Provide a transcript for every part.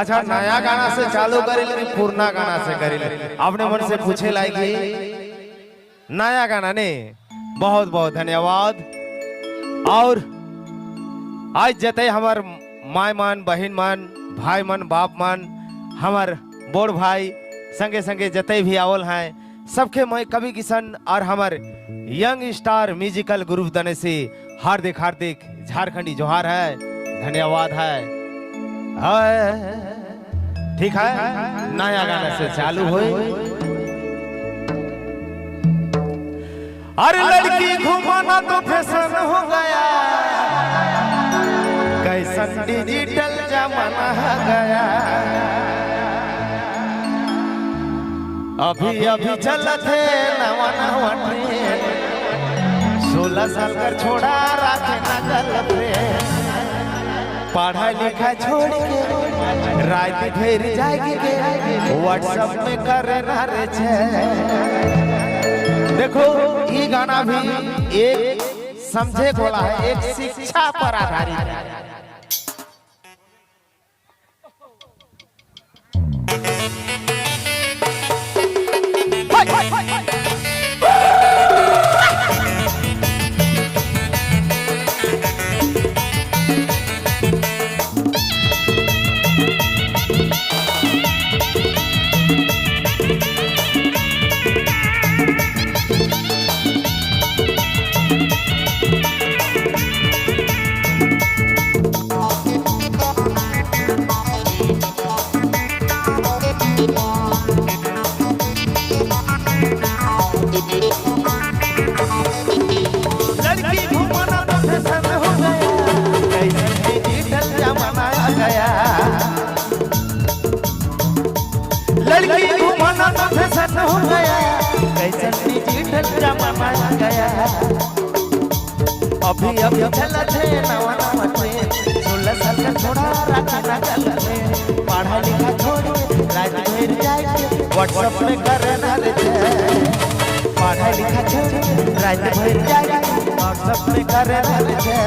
अच्छा नया गाना से चालू करिल कि पुराना गाना से करिल? आपने मन से पूछे लागी नया गाना ने। बहुत बहुत धन्यवाद। और आज जते हमार माय मन, बहन मन, भाई मन, बाप मन, हमार बड़ भाई संगे संगे जते भी आवल हैं सबके मैं कवि किशन और हमार यंग स्टार म्यूजिकल ग्रुप दने से हार्दिक हार्दिक झारखंडी जोहार है, धन्यवाद है। ठीक है, नया गाना से चालू हुए। अरे लड़की घुमाना तो फैशन हो गया, कैसन डिजिटल जमाना है गया। अभी अभी चलत है नवा नवा ट्रेन, 16 साल का छोड़ा राखे नगल पे। पढ़ा लिखा छोड़ के रात फिर जाएगी के व्हाट्सएप में करे रे छे। देखो ये गाना भी एक समझे बोला है, एक शिक्षा पर आधारित है। लड़की घुमाना तो फैशन हो गया, कैसन डिजिटल जमाना आ गया। लड़की घुमाना तो फैशन हो गया, कैसन डिजिटल जमाना आ गया। अभी अभी चलत है नवा नवा ट्रेन, 16 साल का छोड़ा राखा नगल में। पढ़ा लिखा छोड़ के रात भर जाके व्हाट्सएप में करे रे छे। पढ़ा लिखा छोड़ रात भर जाके व्हाट्सएप में करे रे छे।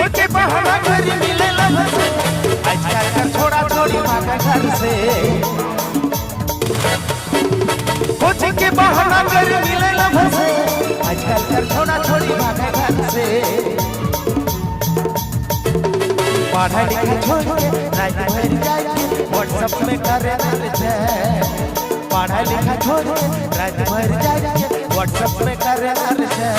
के बहाना घर मिले लब से, आजकल का छोड़ा छोड़ी भागा घर से। कुछ के बहाना घर मिले लब से, आजकल का छोड़ा छोड़ी भागा घर से। पढ़ा लिखा छोड़ के रात भर जाके व्हाट्सएप में करे रे छे। पढ़ा लिखा छोड़ के रात भर जाके व्हाट्सएप में करे रे छे।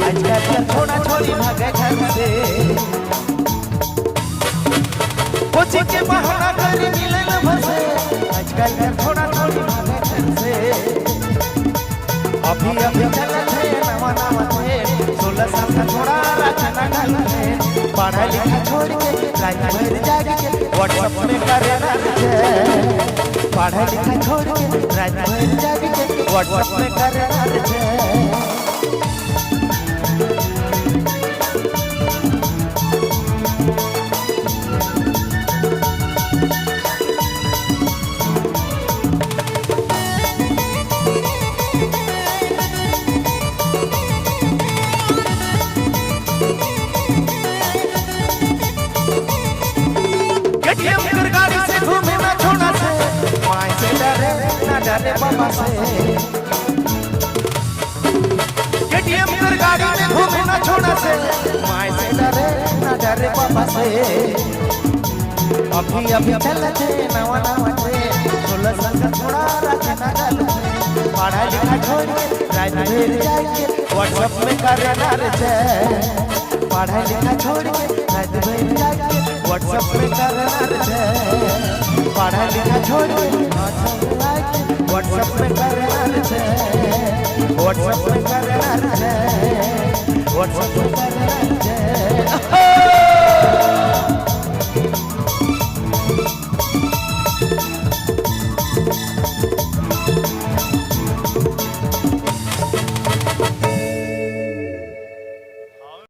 आजकल छोड़ा छोड़ी भागे घर से, कुछ के बहाना कर मिले लब से। आजकल छोड़ा छोड़ी भागे घर से। अभी अभी चलत है नवा नवा ट्रेन, 16 साल का छोड़ा राखे नगल में। पढ़ा लिखा छोड़ के रात भर जाके व्हाट्सएप में करे रे छे। पढ़ा लिखा छोड़ के रात भर जाके व्हाट्सएप में करे रे छे। गाड़ी से घूमे ना छोड़ा से, माय से डरे ना डरे बाबा से। KTM गाड़ी में घूमे ना छोड़ा से, माय रे बाबा से अभी अभी चलते नवा नवा से 16 साल का थोड़ा रखना गल पढ़ा लिखा छोड़ के रात भर जाके व्हाट्सएप में करना रे पढ़ा लिखा छोड़ के रात भर जाके व्हाट्सएप में करना रे पढ़ा लिखा छोड़ के व्हाट्सएप में करना रे व्हाट्सएप में करना रे व्हाट्सएप में करना रे